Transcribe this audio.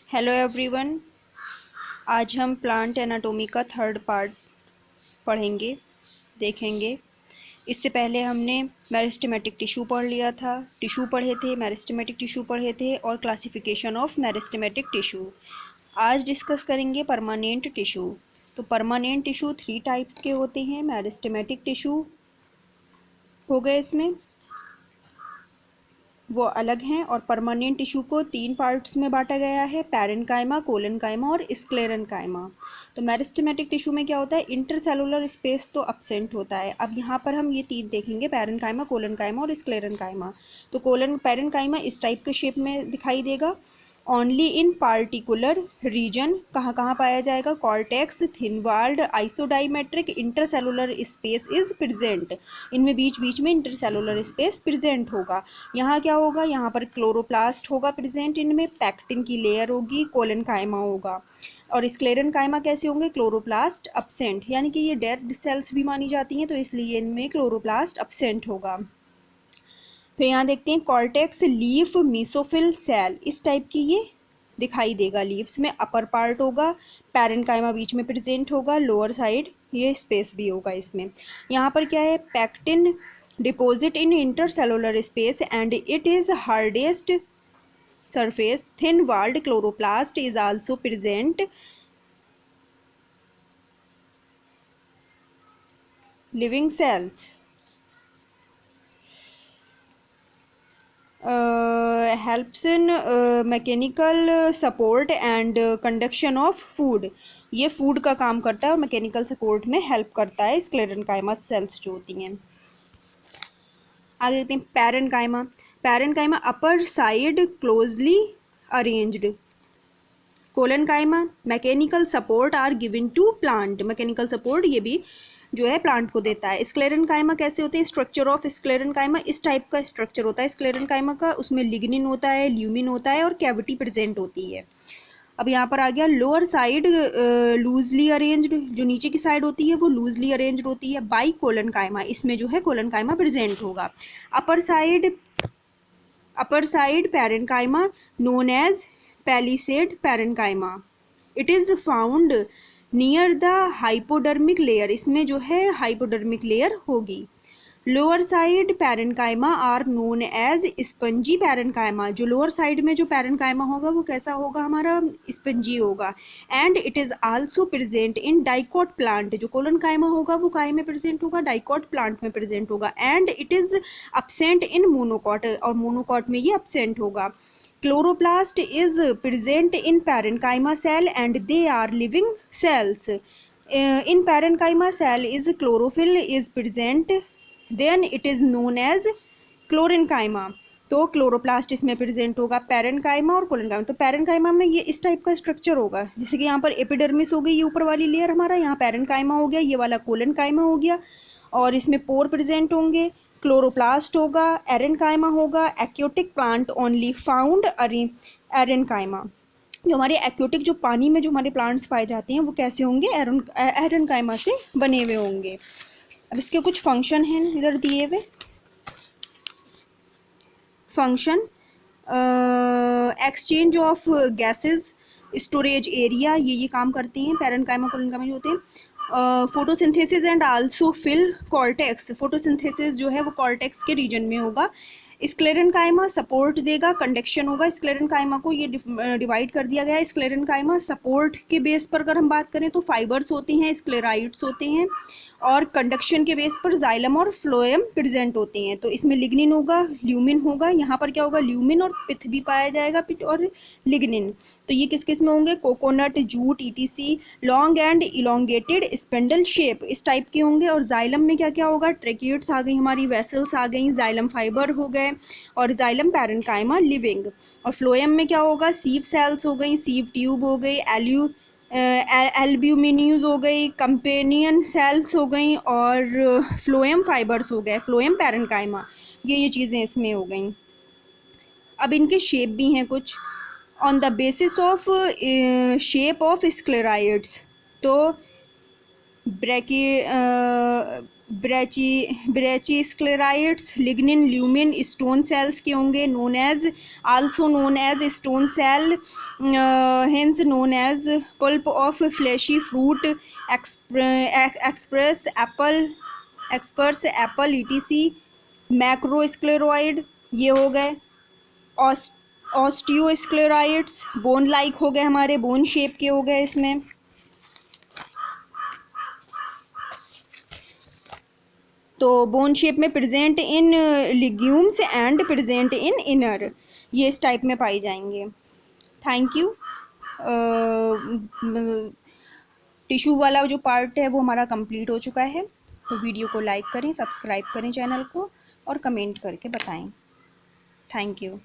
Hello everyone. आज हम plant anatomy का थर्ड पार्ट पढ़ेंगे, देखेंगे। इससे पहले हमने मेरिस्टेमेटिक टिश्यू पढ़ लिया था, टिश्यू पढ़े थे, मेरिस्टेमेटिक टिश्यू पढ़े थे और क्लासिफिकेशन ऑफ मेरिस्टेमेटिक टिश्यू। आज डिस्कस करेंगे परमानेंट टिश्यू। तो परमानेंट टिश्यू 3 टाइप्स के होते हैं। मेरिस्टेमेटिक टिश्यू हो गए, इसमें वो अलग हैं, और परमानेंट टिश्यू को 3 पार्ट्स में बांटा गया है, पैरेन्काइमा, कोलेनकाइमा और स्क्लेरेन्काइमा। तो मेरिस्टेमेटिक टिश्यू में क्या होता है, इंटरसेलुलर स्पेस तो अब्सेंट होता है। अब यहाँ पर हम ये 3 देखेंगे, पैरेन्काइमा, कोलेनकाइमा और स्क्लेरेन्काइमा। तो पैरेन्काइमा इस टाइप के शेप में दिखाई देगा। ओनली इन पार्टिकुलर रीजन, कहाँ कहाँ पाया जाएगा, cortex, thin walled, isodiametric, intercellular space is present. इनमें बीच बीच में इंटरसेलुलर स्पेस प्रेजेंट होगा। यहाँ क्या होगा, यहाँ पर क्लोरोप्लास्ट होगा प्रेजेंट, इनमें पैक्टिन की लेयर होगी, कोलेनकाइमा होगा। और स्क्लेरेन्काइमा कैसे होंगे, क्लोरोप्लास्ट अब्सेंट, यानी कि ये डेड सेल्स भी मानी जाती हैं, तो इसलिए इनमें क्लोरोप्लास्ट अब्सेंट होगा। फिर यहाँ देखते हैं कॉर्टेक्स, लीफ, मीसोफिल सेल, इस टाइप की ये दिखाई देगा। लीव्स में अपर पार्ट होगा, पैरेन्काइमा बीच में प्रेजेंट होगा, लोअर साइड ये स्पेस भी होगा इसमें। यहाँ पर क्या है, pectin deposit in intercellular space and it is hardest surface, thin walled chloroplast is also present. Living cells helps in mechanical support and conduction of food. ये फूड का काम करता है और मैकेनिकल सपोर्ट में हेल्प करता है स्क्लेरेन्काइमा सेल्स जो होती हैं। आगे देखते हैं parenchyma. Parenchyma upper side closely arranged, collenchyma mechanical support are given to plant, mechanical support ये भी जो है प्लांट को देता है। स्क्लेरेन्काइमा कैसे होते हैं, स्ट्रक्चर ऑफ स्क्लेरेन्काइमा इस टाइप का स्ट्रक्चर होता है स्क्लेरेन्काइमा का, उसमें लिग्निन होता है, ल्यूमिन होता है और कैविटी प्रेजेंट होती है। अब यहाँ पर आ गया लोअर साइड लूजली अरेंज्ड, जो नीचे की साइड होती है वो लूजली अरेंज्ड होती है बाई कोलेनकाइमा, इसमें जो है कोलेनकाइमा प्रेजेंट होगा। Upper side parenchyma known as palisade parenchyma, it is found near the hypodermic layer, इसमें जो है हाइपोडर्मिक लेयर होगी। Lower side parenchyma are known as spongy parenchyma, जो लोअर साइड में जो पैरेन्काइमा होगा वो कैसा होगा, हमारा स्पंजी होगा। And it is also present in dicot plant, जो कोलेनकाइमा होगा वो काय में प्रेजेंट होगा, डाइकॉट प्लांट में प्रेजेंट होगा। And it is absent in monocot, और मोनोकॉट में ये अब्सेंट होगा। Chloroplast is present in parenchyma cell and they are living cells. In parenchyma cell is chlorophyll is present, then it is known as chlorinchyma. तो chloroplast इसमें present होगा, parenchyma और collenchyma. तो parenchyma में ये इस टाइप का स्ट्रक्चर होगा, जैसे कि यहाँ पर एपिडर्मिस हो गई, ये ऊपर वाली लेयर हमारा, यहाँ पैरेन्काइमा हो गया, ये वाला कोलेनकाइमा हो गया, और इसमें पोर प्रेजेंट होंगे, क्लोरोप्लास्ट होगा, एरेनकाइमा होगा। एक्योटिक प्लांट ओनली फाउंड एरेनकाइमा, जो हमारे एक्योटिक जो पानी में जो हमारे प्लांट्स पाए जाते हैं वो कैसे होंगे, एरेनकाइमा से बने हुए होंगे। अब इसके कुछ फंक्शन हैं इधर दिए हुए। Function exchange of gases, storage area, ये काम करते हैं पैरेन्काइमा कोलेनकाइमा जो होते हैं। Photosynthesis and also fill cortex, photosynthesis जो है वो कॉर्टेक्स के रीजन में होगा। स्क्लेरेन्काइमा सपोर्ट देगा, कंडक्शन होगा। स्क्लेरेन्काइमा को ये डिवाइड कर दिया गया है। स्क्लेरेन्काइमा सपोर्ट के बेस पर अगर हम बात करें तो फाइबर्स होते हैं, स्क्लेराइड्स होते हैं, और कंडक्शन के बेस पर जाइलम और फ्लोएम प्रेजेंट होते हैं। तो इसमें लिग्निन होगा, ल्यूमिन होगा, यहाँ पर क्या होगा, ल्यूमिन और पिथ भी पाया जाएगा, पिथ और लिग्निन। तो ये किस किस में होंगे, coconut, jute, etc, long and elongated spindle shape, इस टाइप के होंगे। और जाइलम में क्या क्या होगा, ट्रेकियोट्स आ गई हमारी, वेसल्स आ गई, जाइलम फाइबर हो गए, और जाइलम पैरेन्काइमा लिविंग। और फ्लोएम में क्या होगा, सीव सेल्स हो गई, सीव ट्यूब हो गई, एल्ब्यूमिन्यूज हो गई, कंपेनियन सेल्स हो गई, और फ्लोएम फाइबर्स हो गए, फ्लोएम पैरेन्काइमा, ये चीज़ें इसमें हो गई। अब इनके शेप भी हैं कुछ, on the basis of shape of sclereids. तो brachysclereids lignin lumen stone cells के होंगे, known as also known as stone cell, hence known as pulp of fleshy fruit, express apple ETC. Macrosclereid ये हो गए। ऑस्टियोस्क्लेराइड्स bone like हो गए, हमारे bone shape के हो गए इसमें। तो बोन शेप में present in legumes and present in inner, ये इस टाइप में पाई जाएंगे। Thank you. टिश्यू वाला जो पार्ट है वो हमारा कंप्लीट हो चुका है। तो वीडियो को लाइक करें, सब्सक्राइब करें चैनल को और कमेंट करके बताएं। Thank you.